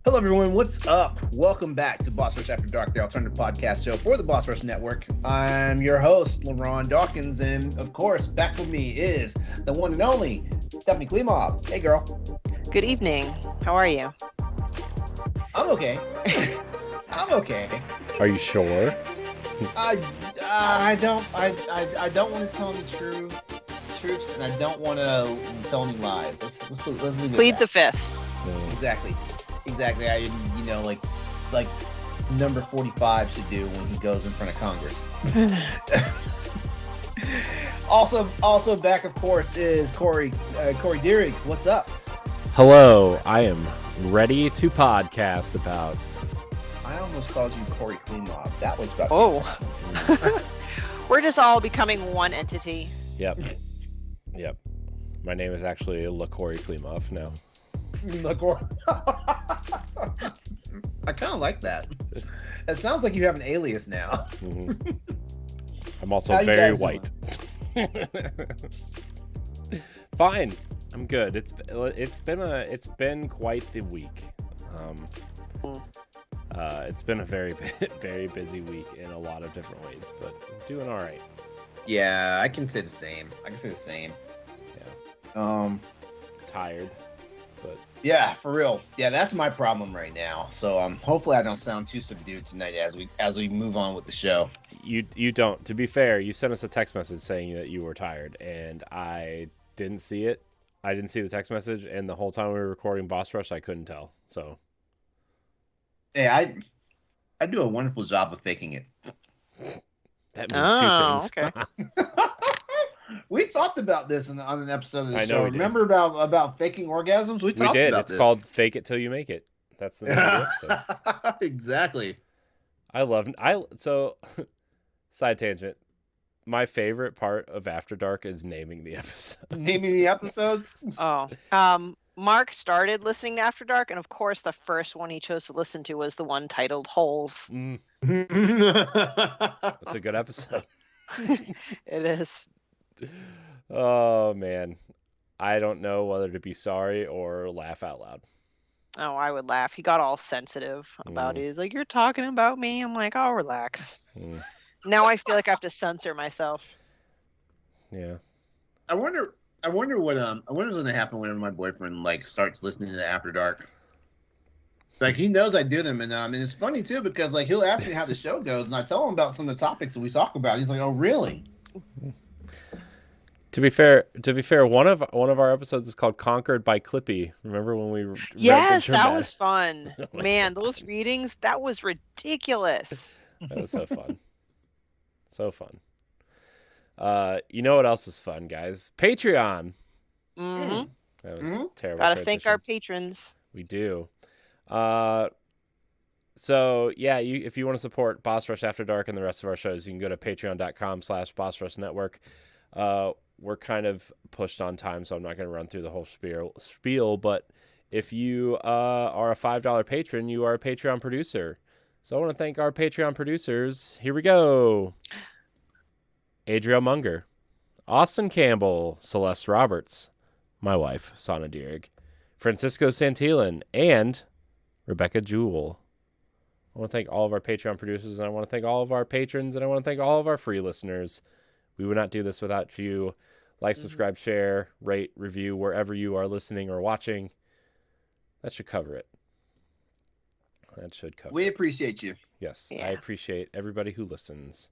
Hello, everyone. What's up? Welcome back to Boss Rush After Dark, the alternative podcast show for the Boss Rush Network. I'm your host, LeRon Dawkins, and of course, back with me is the one and only Stephanie Klimov. Hey, girl. Good evening. How are you? I'm okay. I'm okay. Are you sure? I don't want to tell any truths, and I don't want to tell any lies. Let's leave it Plead at the that. fifth. Exactly. I like number 45 should do when he goes in front of Congress. also back, of course, is Corey Deering. What's up? Hello, I am ready to podcast about. I almost called you Corey Klimov. That was about. Oh. We're just all becoming one entity. Yep. My name is actually LeCorey Klimov now. I kind of like that. It sounds like you have an alias now. Mm-hmm. I'm also very white. Fine, I'm good. It's been quite the week. It's been a very very busy week in a lot of different ways, but doing all right. Yeah, I can say the same. Yeah. Tired. But yeah, for real. Yeah, that's my problem right now. So hopefully I don't sound too subdued tonight as we move on with the show. You don't. To be fair, you sent us a text message saying that you were tired, and I didn't see it. I didn't see the text message, and the whole time we were recording Boss Rush, I couldn't tell. So, hey, I do a wonderful job of faking it. That means two things. Okay. We talked about this on an episode of the I show. know we did. Remember about faking orgasms? We talked did. about It's this. called Fake It Till You Make It. That's the name of the episode. Exactly. So, side tangent. My favorite part of After Dark is naming the episode. Naming the episodes? Oh. Mark started listening to After Dark, and of course, the first one he chose to listen to was the one titled Holes. That's a good episode. It is. Oh man, I don't know whether to be sorry or laugh out loud. Oh, I would laugh. He got all sensitive about it. He's like, "You're talking about me." I'm like, "Oh, relax." Now I feel like I have to censor myself. Yeah. I wonder what's gonna happen whenever my boyfriend starts listening to After Dark. Like, he knows I do them, and it's funny too because he'll ask me how the show goes, and I tell him about some of the topics that we talk about. He's like, "Oh, really?" To be fair, one of our episodes is called "Conquered by Clippy." Remember when we? Yes, that was fun. Man, those readings, that was ridiculous. That was so fun. So fun. You know what else is fun, guys? Patreon. Mm-hmm. That was terrible. Gotta thank our patrons. We do. So yeah, if you want to support Boss Rush After Dark and the rest of our shows, you can go to patreon.com/Boss Rush Network. We're kind of pushed on time, so I'm not going to run through the whole spiel. But if you are a $5 patron, you are a Patreon producer. So I want to thank our Patreon producers. Here we go. Adriel Munger, Austin Campbell, Celeste Roberts, my wife, Sana Dierig, Francisco Santillan, and Rebecca Jewell. I want to thank all of our Patreon producers, and I want to thank all of our patrons, and I want to thank all of our free listeners. We would not do this without you. Like, subscribe, share, rate, review, wherever you are listening or watching. That should cover it. We appreciate you. Yes, yeah. I appreciate everybody who listens.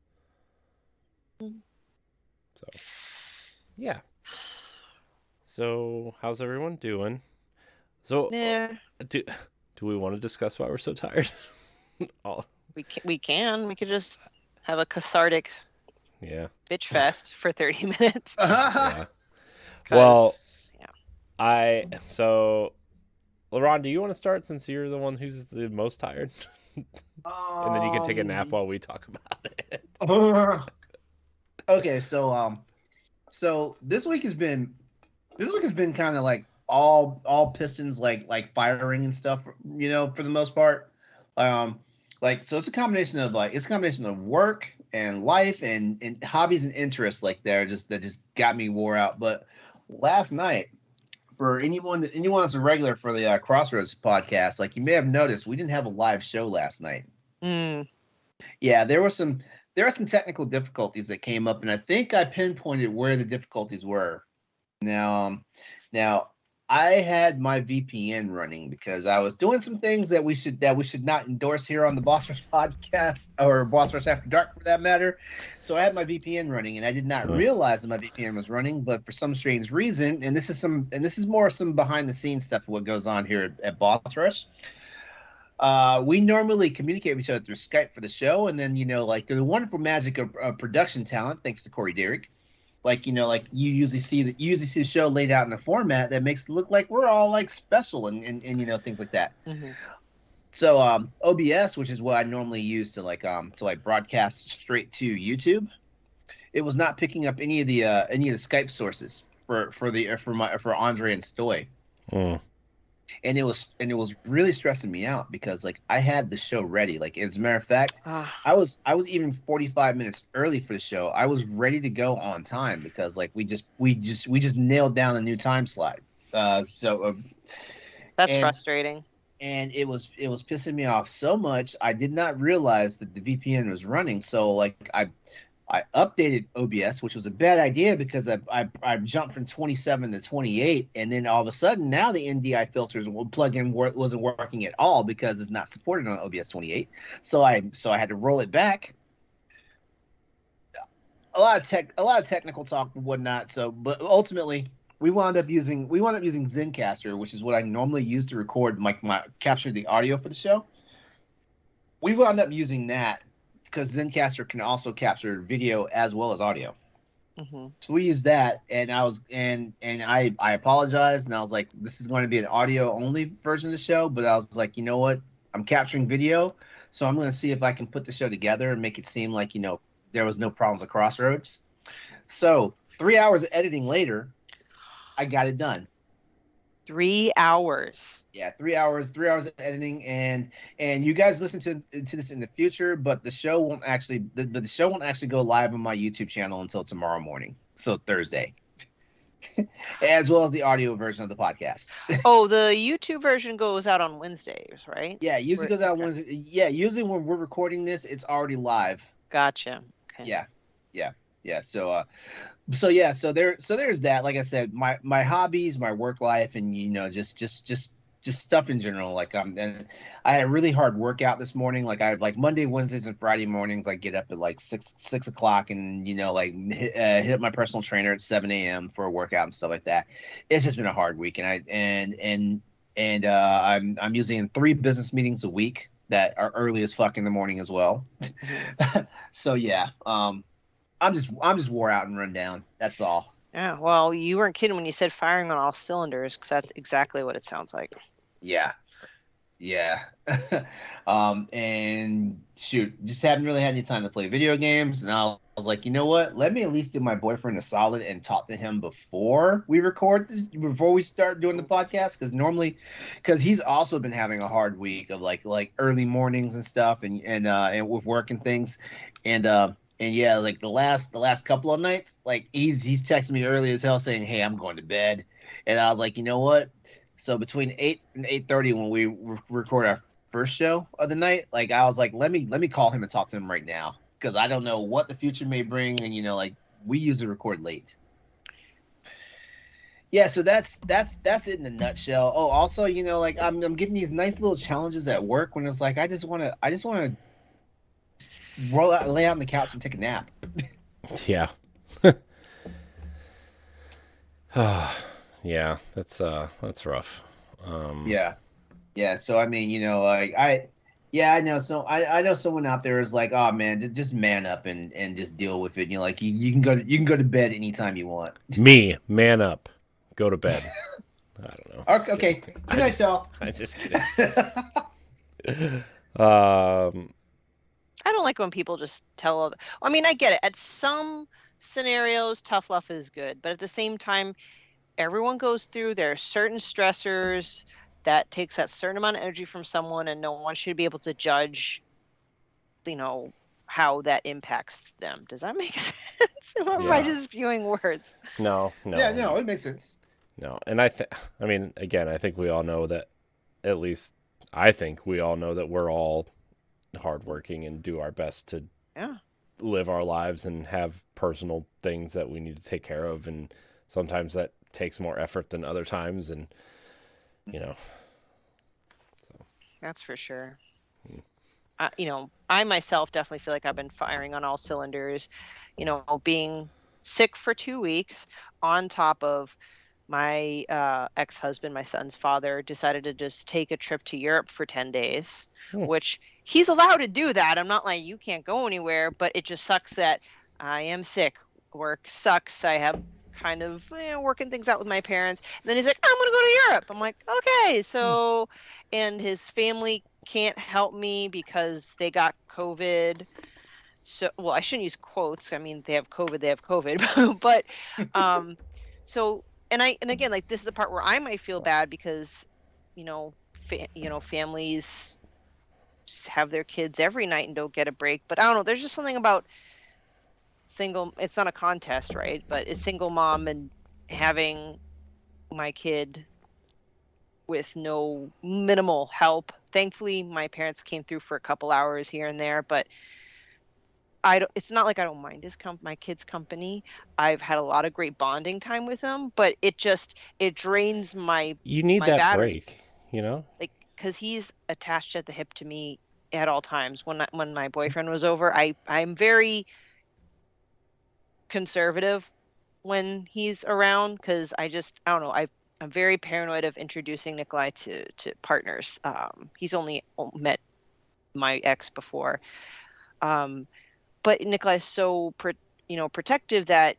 So, yeah. So, how's everyone doing? So, yeah. Do we want to discuss why we're so tired? We can. We could just have a cathartic bitch fest for 30 minutes. Yeah. Well, so LeRon, do you want to start since you're the one who's the most tired? And then you can take a nap while we talk about it. Okay, so this week has been kind of like all pistons like firing and stuff, for the most part. So it's a combination of work and life and hobbies and interests that just got me wore out. But last night for anyone that's a regular for the Crossroads podcast, like you may have noticed, we didn't have a live show last night. Yeah, there were some technical difficulties that came up, and I think I pinpointed where the difficulties were. Now I had my VPN running because I was doing some things that we should not endorse here on the Boss Rush podcast or Boss Rush After Dark for that matter. So I had my VPN running, and I did not realize that my VPN was running. But for some strange reason, and this is more some behind the scenes stuff of what goes on here at Boss Rush. We normally communicate with each other through Skype for the show, and then like through the wonderful magic of production talent, thanks to Corey Derrick. Like like you usually see the show laid out in a format that makes it look like we're all like special and things like that. Mm-hmm. So OBS, which is what I normally use to broadcast straight to YouTube, it was not picking up any of the Skype sources for Andre and Stoy. And it was really stressing me out because like I had the show ready. Like as a matter of fact, I was even 45 minutes early for the show. I was ready to go on time because like we just nailed down a new time slot. That's frustrating. And it was pissing me off so much. I did not realize that the VPN was running. So like I updated OBS, which was a bad idea because I jumped from 27 to 28, and then all of a sudden now the NDI filters plugin wasn't working at all because it's not supported on OBS 28. So I had to roll it back. A lot of technical talk and whatnot. So, but ultimately we wound up using Zencastr, which is what I normally use to record capture the audio for the show. We wound up using that because Zencastr can also capture video as well as audio. Mm-hmm. So we used that, and I apologized, and I was like, this is going to be an audio only version of the show, but I was like, you know what? I'm capturing video, so I'm going to see if I can put the show together and make it seem like, there was no problems at Crossroads. So 3 hours of editing later, I got it done. 3 hours. Yeah, 3 hours. 3 hours of editing, and you guys listen to this in the future, but the show won't actually go live on my YouTube channel until tomorrow morning, so Thursday, as well as the audio version of the podcast. Oh, the YouTube version goes out on Wednesdays, right? Yeah, usually goes out Wednesday. Yeah, usually when we're recording this, it's already live. Gotcha. Okay. Yeah. So there's that. Like I said, my hobbies, my work life, and just stuff in general. Like and I had a really hard workout this morning. Like I like Monday, Wednesdays, and Friday mornings. I get up at like 6 o'clock and hit up my personal trainer at 7 a.m. for a workout and stuff like that. It's just been a hard week, and I'm using 3 business meetings a week that are early as fuck in the morning as well. So yeah, I'm just wore out and run down. That's all. Yeah, well, you weren't kidding when you said firing on all cylinders, because that's exactly what it sounds like. Yeah. And shoot, just haven't really had any time to play video games. And I was like, you know what? Let me at least do my boyfriend a solid and talk to him before we start doing the podcast. Because he's also been having a hard week of like early mornings and stuff, and with work and things, and yeah, like the last couple of nights, like he's texting me early as hell saying, "Hey, I'm going to bed," and I was like, you know what? So between 8 and 8:30 when we record our first show of the night, like I was like, let me call him and talk to him right now because I don't know what the future may bring, and like we usually record late. Yeah, so that's it in a nutshell. Oh, also, like I'm getting these nice little challenges at work when it's like I just want to lay out on the couch and take a nap. Yeah. Yeah, that's rough. Yeah. So I mean, I know. So I know someone out there is like, oh man, just man up and just deal with it. Like you can go to bed anytime you want. Me, man up, go to bed. I don't know. Okay. Good night, y'all. I'm just kidding. I don't like when people just tell other. I mean, I get it. At some scenarios, tough love is good, but at the same time, everyone goes through. There are certain stressors that takes that certain amount of energy from someone, and no one should be able to judge, how that impacts them. Does that make sense? Or am I just spewing words? No. Yeah, no, it makes sense. No, and I mean, again, I think we all know that. At least I think we all know that we're all hardworking and do our best to live our lives and have personal things that we need to take care of, and sometimes that takes more effort than other times, and so. That's for sure. I myself definitely feel like I've been firing on all cylinders, being sick for 2 weeks on top of my ex-husband, my son's father, decided to just take a trip to Europe for 10 days, which he's allowed to do that. I'm not like, you can't go anywhere, but it just sucks that I am sick. Work sucks. I have kind of working things out with my parents. And then he's like, I'm going to go to Europe. I'm like, okay. So, and his family can't help me because they got COVID. So, well, I shouldn't use quotes. I mean, they have COVID, but, so, and again, like, this is the part where I might feel bad because, families have their kids every night and don't get a break, but I don't know. There's just something about it's not a contest, right? But it's single mom and having my kid with no minimal help. Thankfully, my parents came through for a couple hours here and there, but it's not like I don't mind my kid's company. I've had a lot of great bonding time with him, but it drains my you need my that batteries. break, like, because he's attached at the hip to me at all times. When my boyfriend was over, I'm very conservative when he's around, because I don't know, I'm very paranoid of introducing Nikolai to partners. He's only met my ex before, but Nikolai is so protective that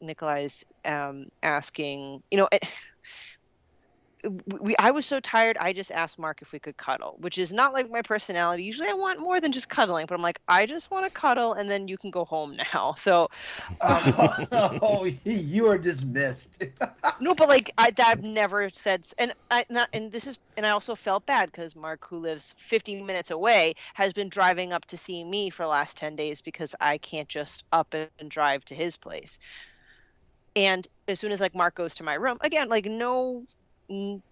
Nikolai's asking, I was so tired, I just asked Mark if we could cuddle, which is not like my personality. Usually I want more than just cuddling, but I'm like, I just want to cuddle and then you can go home now. So you are dismissed. no, but like I've never said, and I also felt bad because Mark, who lives 15 minutes away, has been driving up to see me for the last 10 days because I can't just up and drive to his place. And as soon as like Mark goes to my room, again, like no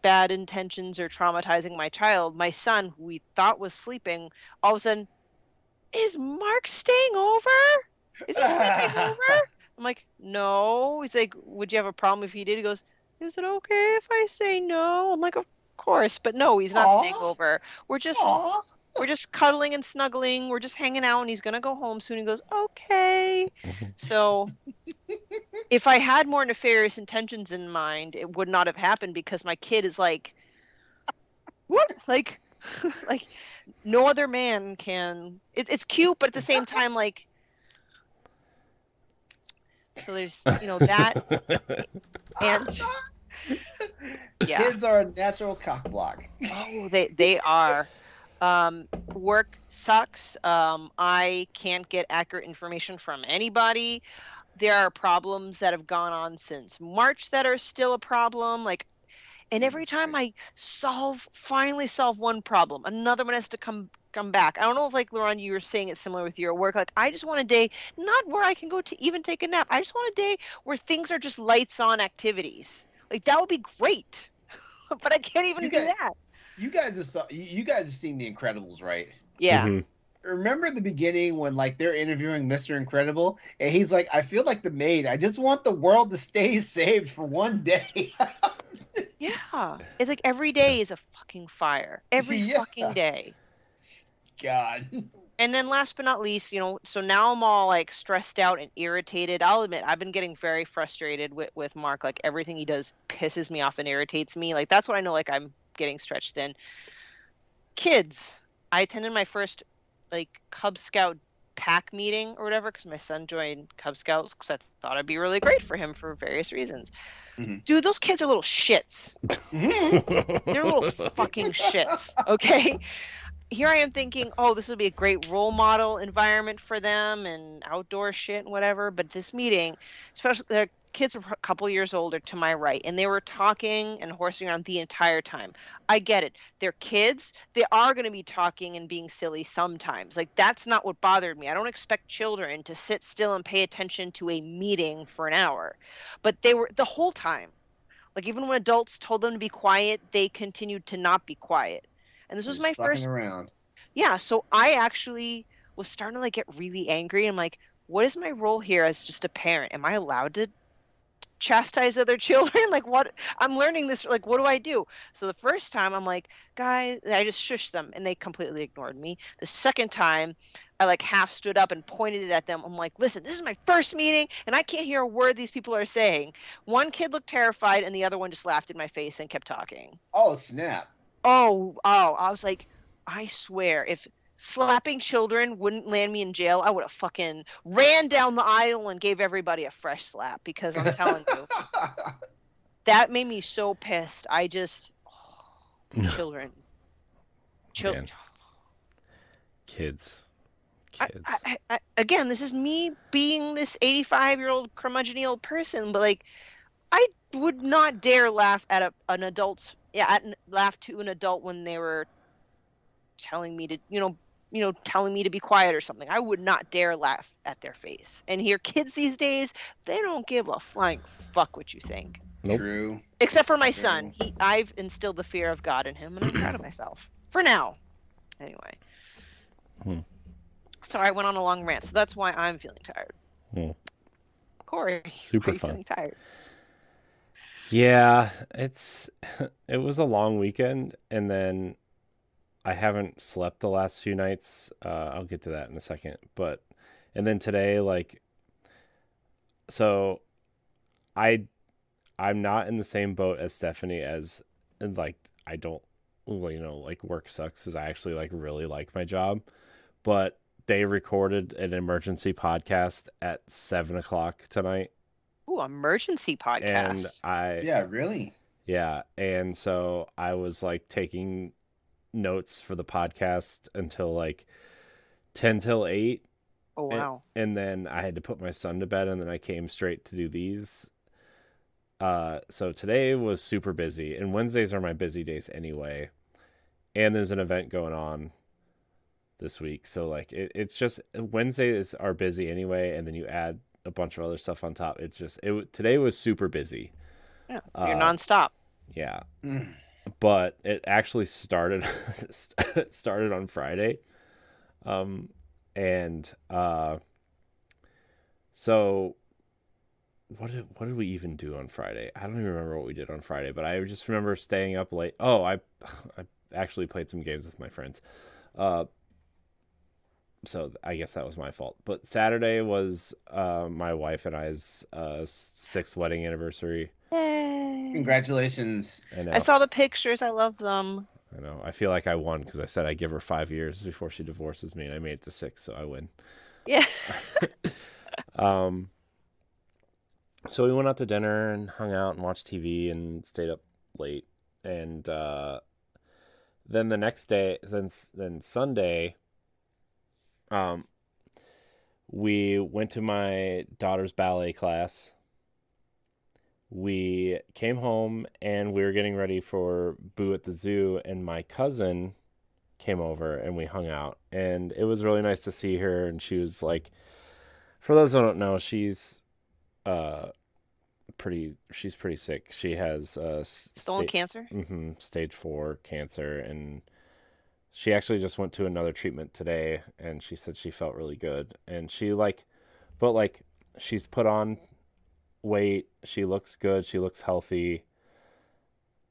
bad intentions or traumatizing my child, my son, who we thought was sleeping, all of a sudden, is Mark staying over? Is he sleeping over? I'm like, no. He's like, would you have a problem if he did? He goes, is it okay if I say no? I'm like, of course, but no, he's not staying over. We're just cuddling and snuggling. We're just hanging out, and he's gonna go home soon. He goes, okay. So if I had more nefarious intentions in mind, it would not have happened, because my kid is like, what? Like, like no other man can. It's cute, but at the same time, like, so there's that, and yeah, kids are a natural cock block. Oh, they are. Work sucks. I can't get accurate information from anybody. There are problems that have gone on since March that are still a problem. Like, and every time I finally solve one problem, another one has to come back. I don't know if, like, LeRon, you were saying it similar with your work. Like, I just want a day, not where I can go to even take a nap. I just want a day where things are just lights on activities. Like, that would be great. But I can't even do that. You guys have seen The Incredibles, right? Yeah. Mm-hmm. Remember the beginning when, like, they're interviewing Mr. Incredible, and he's like, I feel like the maid. I just want the world to stay saved for one day. Yeah. It's like every day is a fucking fire. Every fucking day. God. And then last but not least, so now I'm all like stressed out and irritated. I'll admit, I've been getting very frustrated with Mark. Like, everything he does pisses me off and irritates me. Like, that's when I know, like, I'm getting stretched thin. Kids. I attended my first, like, Cub Scout pack meeting or whatever, because my son joined Cub Scouts, because I thought it'd be really great for him for various reasons. Mm-hmm. Dude, those kids are little shits. They're little fucking shits, okay? Here I am thinking, oh, this would be a great role model environment for them and outdoor shit and whatever. But this meeting, especially the kids were a couple years older to my right, and they were talking and horsing around the entire time. I get it. They're kids. They are going to be talking and being silly sometimes. Like, that's not what bothered me. I don't expect children to sit still and pay attention to a meeting for an hour. But they were the whole time. Like, even when adults told them to be quiet, they continued to not be quiet. And this was Just my fucking first. around. Yeah, so I actually was starting to like get really angry. I'm like, what is my role here as just a parent? Am I allowed to chastise other children? Like, what? I'm learning this. Like, what do I do? So the first time I'm like, guys, I just shushed them and they completely ignored me. The second time I like half stood up and pointed it at them. I'm like, listen, this is my first meeting and I can't hear a word these people are saying. One kid looked terrified and the other one just laughed in my face and kept talking. Oh, snap. Oh, I was like, I swear, if slapping children wouldn't land me in jail, I would have fucking ran down the aisle and gave everybody a fresh slap, because I'm telling you, that made me so pissed. I just, children. Man. Kids. Again, this is me being this 85-year-old curmudgeon old person, but like, I would not dare laugh at laugh to an adult when they were telling me to, telling me to be quiet or something. I would not dare laugh at their face. And here, kids these days, they don't give a flying fuck what you think. Nope. True. Except for my son. I've instilled the fear of God in him, and I'm proud of myself. For now. Anyway. Sorry, I went on a long rant, so that's why I'm feeling tired. Corey, super why are you fun. feeling tired? Yeah, it was a long weekend, and then I haven't slept the last few nights. I'll get to that in a second. And then today, like, so I'm not in the same boat as Stephanie and like, I don't, like, work sucks, because I actually like really like my job, but they recorded an emergency podcast at 7:00 tonight. Ooh, emergency podcast. And Yeah, really? Yeah. And so I was like taking notes for the podcast until like 10 till 8. Oh, wow. And then I had to put my son to bed, and then I came straight to do these. So today was super busy, and Wednesdays are my busy days anyway. And there's an event going on this week. So like it's just Wednesdays are busy anyway, and then you add a bunch of other stuff on top. Today was super busy. Yeah, you're nonstop. Yeah. But it actually started on Friday. So what did we even do on Friday? I don't even remember what we did on Friday, but I just remember staying up late. Oh, I actually played some games with my friends. So I guess that was my fault. But Saturday was my wife and I's 6th wedding anniversary. Yay. Congratulations. I saw the pictures. I love them. I know. I feel like I won, because I said I'd give her 5 years before she divorces me, and I made it to 6, so I win. Yeah. So we went out to dinner and hung out and watched TV and stayed up late. And then the next day, then Sunday, we went to my daughter's ballet class. We came home and we were getting ready for Boo at the Zoo, and my cousin came over and we hung out, and it was really nice to see her. And she was like, for those who don't know, she's pretty sick. She has Stolen cancer? Stage 4 cancer, and she actually just went to another treatment today, and she said she felt really good. And she's put on weight, she looks good, she looks healthy,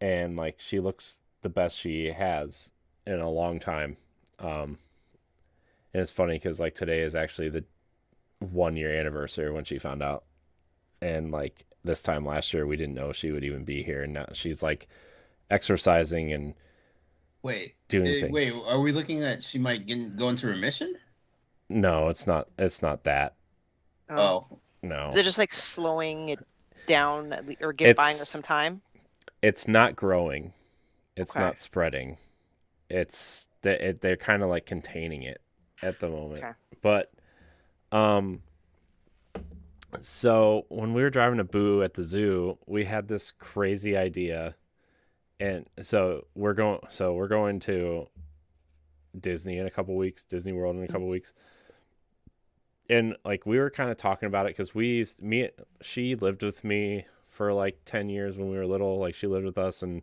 and like she looks the best she has in a long time. And it's funny because like today is actually the 1-year anniversary when she found out, and like this time last year we didn't know she would even be here, and now she's like exercising and doing things. Wait, are we looking at she might go into remission? No, it's not that. Oh. No. Is it just like slowing it down, or buying her some time? It's not growing. It's not spreading. They're kind of like containing it at the moment. Okay. But so when we were driving to Boo at the zoo, we had this crazy idea, and so we're going to Disney in a couple weeks, Disney World in a couple weeks. And like we were kind of talking about it because she lived with me for like 10 years when we were little. Like she lived with us, and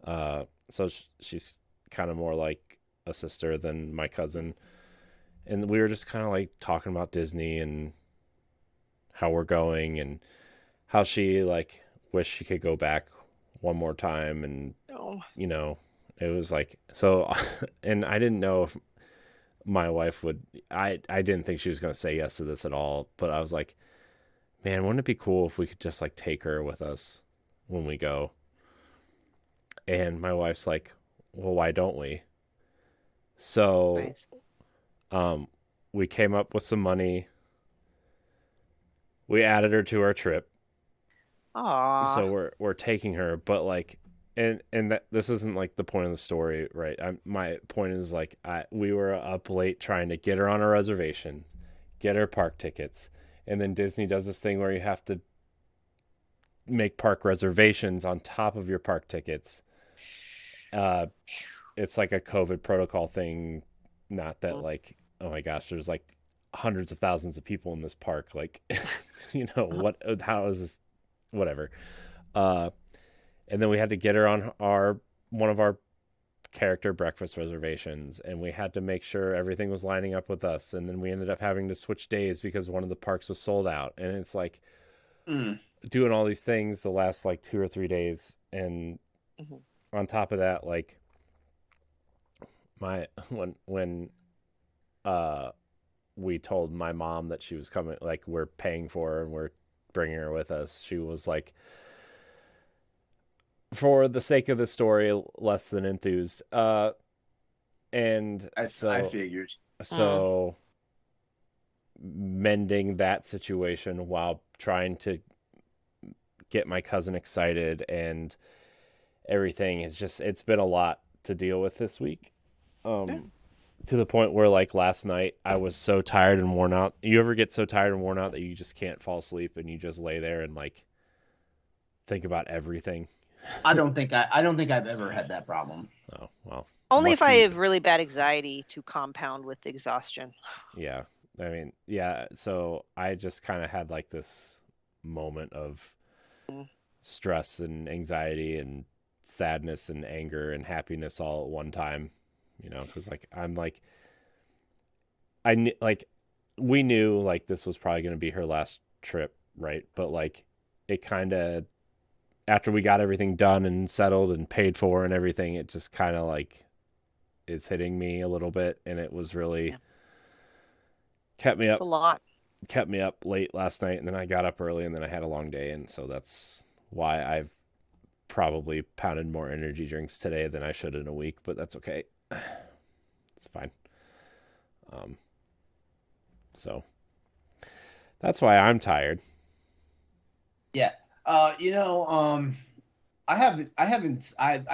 so she's kind of more like a sister than my cousin. And we were just kind of like talking about Disney and how we're going and how she like wish she could go back one more time. And Oh. you know, it was like, so, and I didn't know if my wife would, I didn't think she was going to say yes to this at all, but I was like, man, wouldn't it be cool if we could just like take her with us when we go? And my wife's like, well, why don't we? So, Nice. we came up with some money. We added her to our trip. Aw. So we're taking her, but like, and that this isn't like the point of the story, right? My point is like, we were up late trying to get her on a reservation, get her park tickets, and then Disney does this thing where you have to make park reservations on top of your park tickets. It's like a COVID protocol thing. Not that like, oh my gosh, there's like hundreds of thousands of people in this park. Like, you know, how is this, whatever. And then we had to get her on one of our character breakfast reservations, and we had to make sure everything was lining up with us. And then we ended up having to switch days because one of the parks was sold out. And it's like doing all these things the last like 2 or 3 days. And on top of that, like when we told my mom that she was coming, like we're paying for her and we're bringing her with us, she was like, for the sake of the story, less than enthused. And I so figured. So mending that situation while trying to get my cousin excited and everything is just, it's been a lot to deal with this week. To the point where like last night I was so tired and worn out. You ever get so tired and worn out that you just can't fall asleep and you just lay there and like think about everything? I don't think I've ever had that problem. Oh, well. Only if I have really bad anxiety to compound with exhaustion. Yeah. I mean, yeah. So I just kind of had like this moment of stress and anxiety and sadness and anger and happiness all at one time, you know, because like I'm like, we knew like this was probably going to be her last trip, right? But like it kind of, after we got everything done and settled and paid for and everything, it just kind of like is hitting me a little bit, and it was really kept me up. It's a lot. Kept me up late last night, and then I got up early, and then I had a long day, and so that's why I've probably pounded more energy drinks today than I should in a week, but that's okay. It's fine. So that's why I'm tired. Yeah. I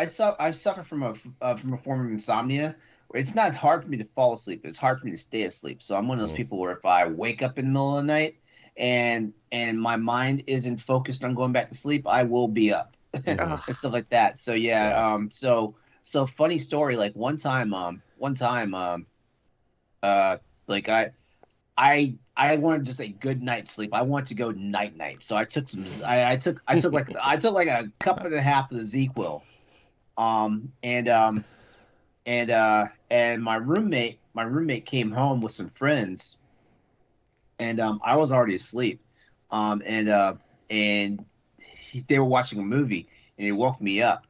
suffer from a form of insomnia. It's not hard for me to fall asleep. It's hard for me to stay asleep. So I'm one of those people where if I wake up in the middle of the night and my mind isn't focused on going back to sleep, I will be up and stuff like that. So yeah. So funny story. Like one time, like I wanted just a good night's sleep. I wanted to go night. So I took I took like a cup and a half of the ZQL. And my roommate came home with some friends, and I was already asleep. And they were watching a movie, and it woke me up.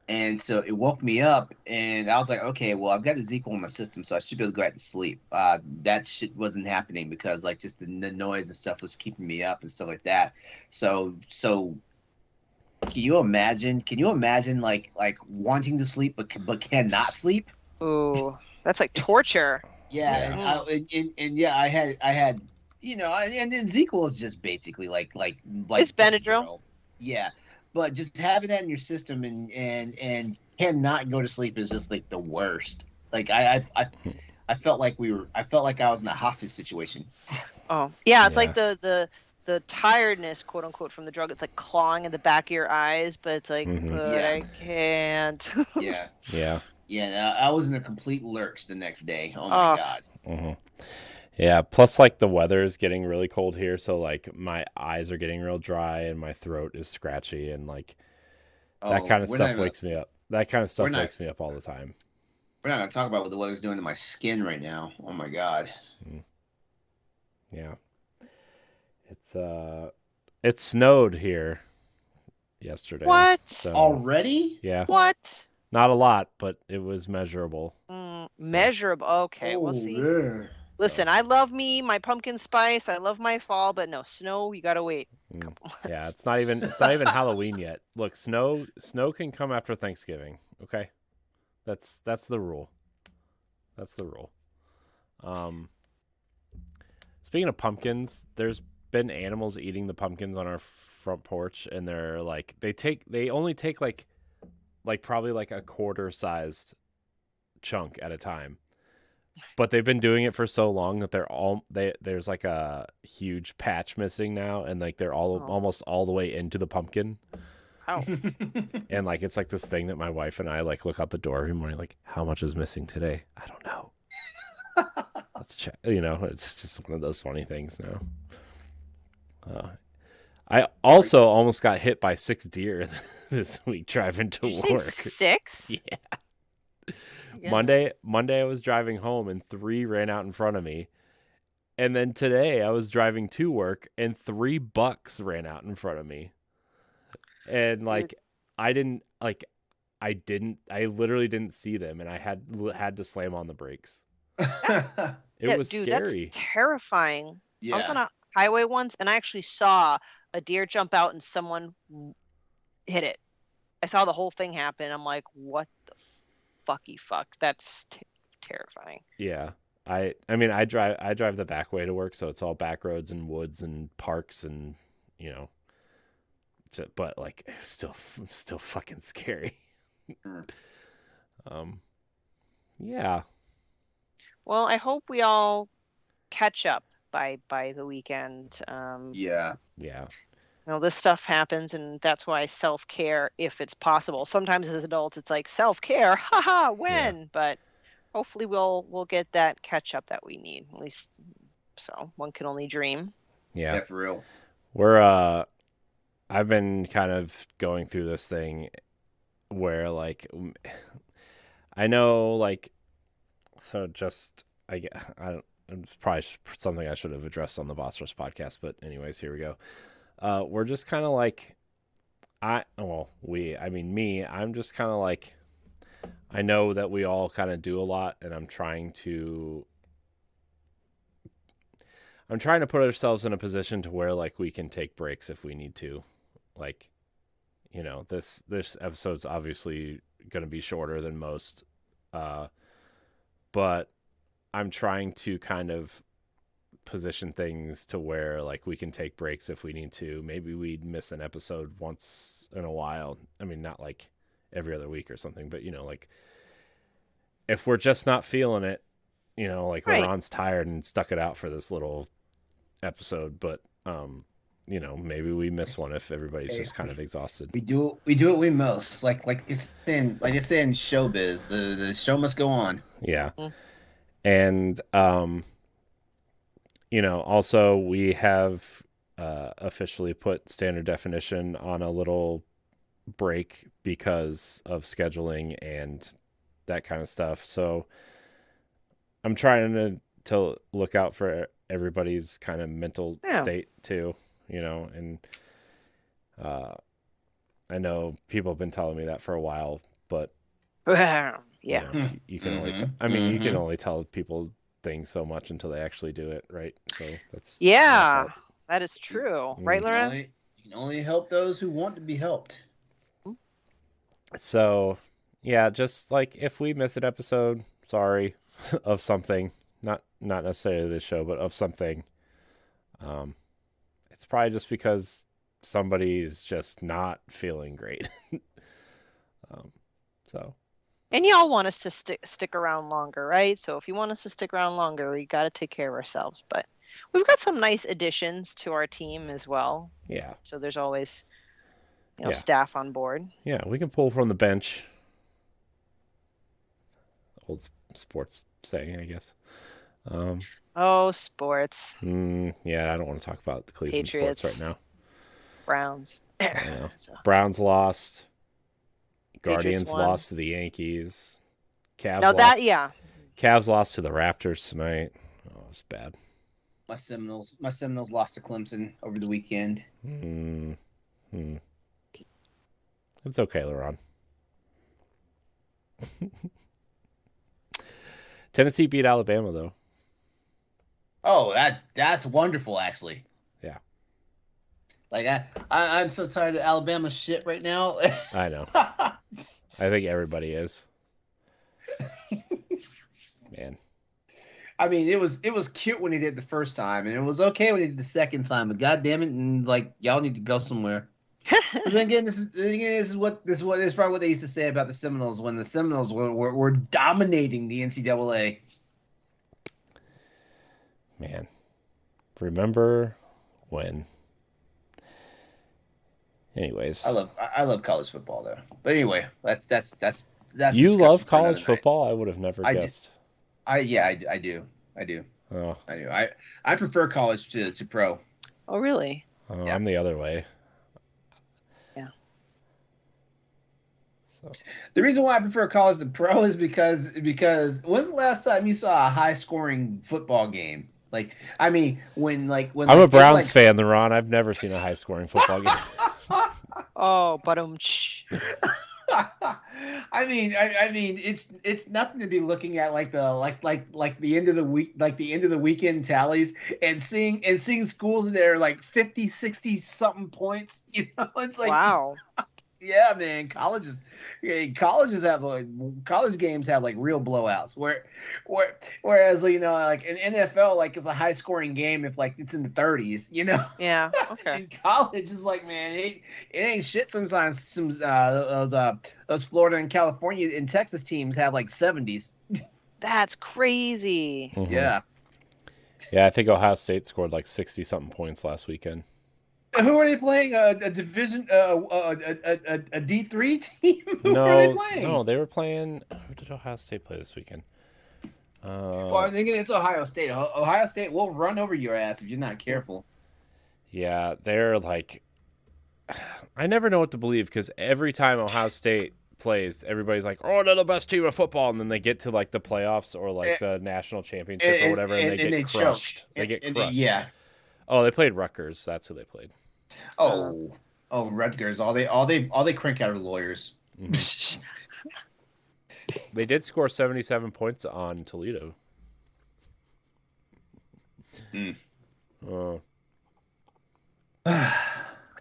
And so it woke me up, and I was like, okay, well, I've got the ZQL in my system, so I should be able to go back to sleep. That shit wasn't happening because, like, just the noise and stuff was keeping me up and stuff like that. So can you imagine, like wanting to sleep but cannot sleep? Ooh, that's like torture. Yeah. And I had, you know, and ZQL is just basically like It's Benadryl. Yeah. But just having that in your system and cannot go to sleep is just like the worst. Like I felt like I was in a hostage situation. Oh yeah, it's like the tiredness, quote unquote, from the drug. It's like clawing in the back of your eyes, but it's like, but I can't. Yeah. I was in a complete lurch the next day. Oh my God. Yeah, plus like the weather is getting really cold here, so like my eyes are getting real dry and my throat is scratchy and like that Oh, kind of stuff wakes me up. That kind of we're stuff not wakes me up all the time. we're not gonna talk about what the weather's doing to my skin right now. Oh my god. Mm, yeah. It's it snowed here yesterday. What? So, Already? yeah. What? Not a lot, but it was measurable. So, Measurable. Okay, we'll Oh see. yeah. Listen, I love me, my pumpkin spice. I love my fall, but no snow. You gotta wait a mm, couple yeah, months. it's not even Halloween yet. Look, snow can come after Thanksgiving, okay? That's the rule. That's the rule. Um Speaking of pumpkins, there's been animals eating the pumpkins on our front porch, and they're like they only take like probably like a quarter sized chunk at a time, but they've been doing it for so long that there's like a huge patch missing now, and like they're all Oh, almost all the way into the pumpkin, wow. and like it's like this thing that my wife and I like look out the door every morning like, how much is missing today? I don't know. Let's check. It's just one of those funny things now. Uh, I also almost got hit by 6 deer this week driving to Did you say work. 6? Yeah. Goodness. Monday I was driving home and 3 ran out in front of me. And then today I was driving to work and 3 bucks ran out in front of me. And like I didn't like I literally didn't see them, and I had to slam on the brakes. It was Dude, scary. that's terrifying. I was on Yeah. a highway once, and I actually saw a deer jump out and someone hit it. I saw the whole thing happen. I'm like, what the fucky fuck? That's terrifying. Yeah. I mean I drive the back way to work, so it's all back roads and woods and parks and you know but like it's still fucking scary. Mm. Um yeah. Well, I hope we all catch up by the weekend. Yeah. Yeah. This stuff happens, and that's why self-care, if it's possible. Sometimes as adults, it's like self-care, haha, when? But hopefully we'll get that catch up that we need. At least, so one can only dream. Yeah. Yeah, for real. We're I've been kind of going through this thing where like I know like so just I don't it's probably something I should have addressed on the Boss Rush podcast, but anyways, here we go. We're just kind of like me, I'm just kind of like I know that we all kind of do a lot, and I'm trying to put ourselves in a position to where like we can take breaks if we need to. Like, this episode's obviously going to be shorter than most, but I'm trying to kind of position things to where like we can take breaks if we need to. Maybe we'd miss an episode once in a while. I mean, not like every other week or something, but like if we're just not feeling it, like Right. LeRon's tired and stuck it out for this little episode, but maybe we miss one if everybody's just kind of exhausted. We do what we most like it's in showbiz. The show must go on. Yeah. And also we have officially put standard definition on a little break because of scheduling and that kind of stuff. So I'm trying to look out for everybody's kind of mental state too, and I know people have been telling me that for a while, but Yeah. You can only you can only tell people things so much until they actually do it, right? So that's that is true, right, Laura? You can only help those who want to be helped. So yeah, just like if we miss an episode, sorry, of something, not necessarily this show, but of something. It's probably just because somebody's just not feeling great. So. And y'all want us to stick around longer, right? So if you want us to stick around longer, we got to take care of ourselves. But we've got some nice additions to our team as well. Yeah. So there's always, staff on board. Yeah, we can pull from the bench. Old sports saying, I guess. Oh, sports. Yeah, I don't want to talk about the Cleveland Patriots. sports right now. Browns. I know. So, Browns lost. Patriots Guardians won. lost to the Yankees. Cavs Now lost. that, yeah. Cavs lost to the Raptors tonight. Oh, it's bad. My Seminoles lost to Clemson over the weekend. It's okay, LeRon. Tennessee beat Alabama, though. Oh, that's wonderful, actually. Yeah. Like I'm so tired of Alabama shit right now. I know. I think everybody is. Man. I mean, it was cute when he did the first time, and it was okay when he did the second time. But goddamn it, and like y'all need to go somewhere. But then again, this is probably what they used to say about the Seminoles when the Seminoles were dominating the NCAA. Man, remember when? Anyways, I love college football though. But anyway, that's you love for college another football? I would have never guessed. I do. Oh, I do. I prefer college to pro. Oh, really? oh Yeah. I'm the other way. Yeah. So The reason why I prefer college to pro is because when's the last time you saw a high scoring football game? Like, I mean, when I'm a Browns fan, LeRon. I've never seen a high scoring football game. Oh, but I mean, it's nothing to be looking at like the end of the week, like the end of the weekend tallies, and seeing schools in there like 50, 60 something points. You know, it's like, wow. yeah, man, colleges have college games have like real blowouts. Whereas you know, like an NFL, like it's a high scoring game if like it's in the 30s. You know. Yeah. Okay. In college, is like, man, it ain't shit. Sometimes those Florida and California and Texas teams have like 70s. That's crazy. Mhm. Yeah. Yeah, I think Ohio State scored like 60 something points last weekend. Who are they playing? A division, a D3 team? Who No, are they playing? no, they were playing. Who did Ohio State play this weekend? Well, I'm thinking it's Ohio State. Ohio State will run over your ass if you're not careful. Yeah, they're like, I never know what to believe because every time Ohio State plays, everybody's like, "Oh, they're the best team of football," and then they get to like the playoffs or like the national championship or whatever, and they get crushed. They get crushed. Yeah. Oh, they played Rutgers. That's who they played. Oh, Rutgers. All they crank out are lawyers. Mhm. They did score 77 points on Toledo. I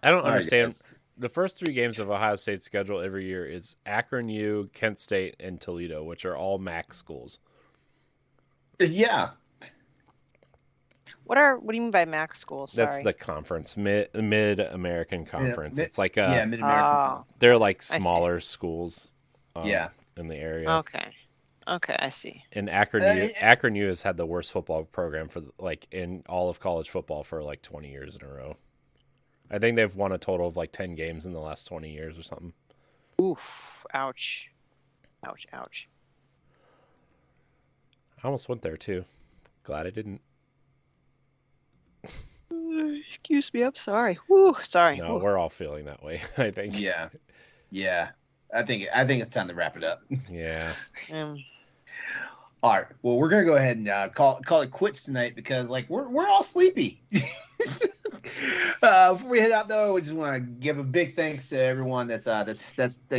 don't understand. The first 3 games of Ohio State's schedule every year is Akron U, Kent State, and Toledo, which are all MAC schools. Yeah. What do you mean by MAC schools? Sorry. That's the conference, Mid-American Conference. Yeah, it's like Mid-American. they're like smaller schools. In the area. Okay, I see. And Akron U has had the worst football program for like in all of college football for like 20 years in a row. I think they've won a total of like 10 games in the last 20 years or something. Oof! Ouch! Ouch! Ouch! I almost went there too. Glad I didn't. Excuse me. I'm sorry. Woo! Sorry. No, we're all feeling that way. I think. Yeah. I think it's time to wrap it up. Yeah. All right. Well, we're gonna go ahead and call it quits tonight because like we're all sleepy. Before we head out though, we just want to give a big thanks to everyone that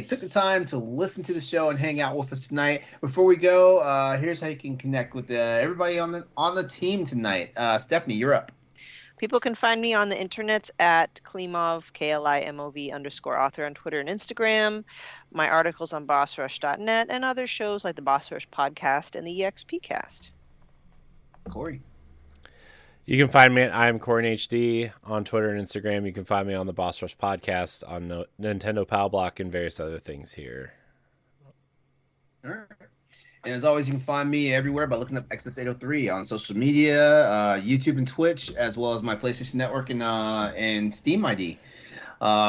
took the time to listen to the show and hang out with us tonight. Before we go, here's how you can connect with everybody on the team tonight. Stephanie, you're up. People can find me on the internets at Klimov, KLIMOV_author on Twitter and Instagram. My articles on BossRush.net and other shows like the Boss Rush podcast and the EXP cast. Corey. You can find me at I'm CoreyHD on Twitter and Instagram. You can find me on the Boss Rush podcast on Nintendo Pal Block and various other things here. All right. And as always, you can find me everywhere by looking up XS803 on social media, YouTube and Twitch, as well as my PlayStation Network and Steam ID.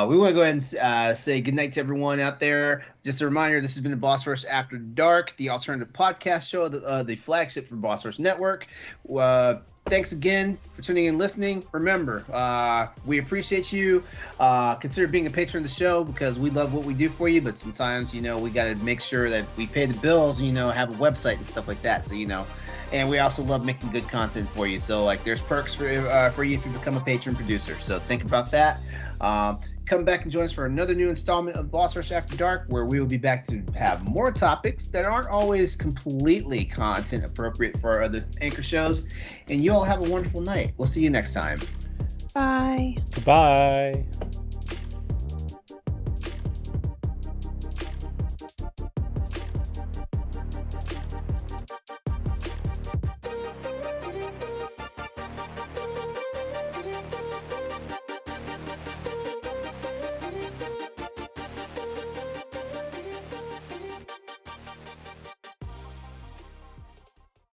We want to go ahead and say goodnight to everyone out there. Just a reminder, this has been the Boss Rush After Dark, the alternative podcast show, the flagship for Boss Rush Network. Thanks again for tuning in and listening. Remember, we appreciate you. Consider being a patron of the show because we love what we do for you, but sometimes, we got to make sure that we pay the bills, have a website and stuff like that. So, and we also love making good content for you. So, there's perks for you if you become a patron producer. So think about that. Come back and join us for another new installment of Boss Rush After Dark, where we will be back to have more topics that aren't always completely content appropriate for our other anchor shows. And you all have a wonderful night. We'll see you next time. Bye. Bye.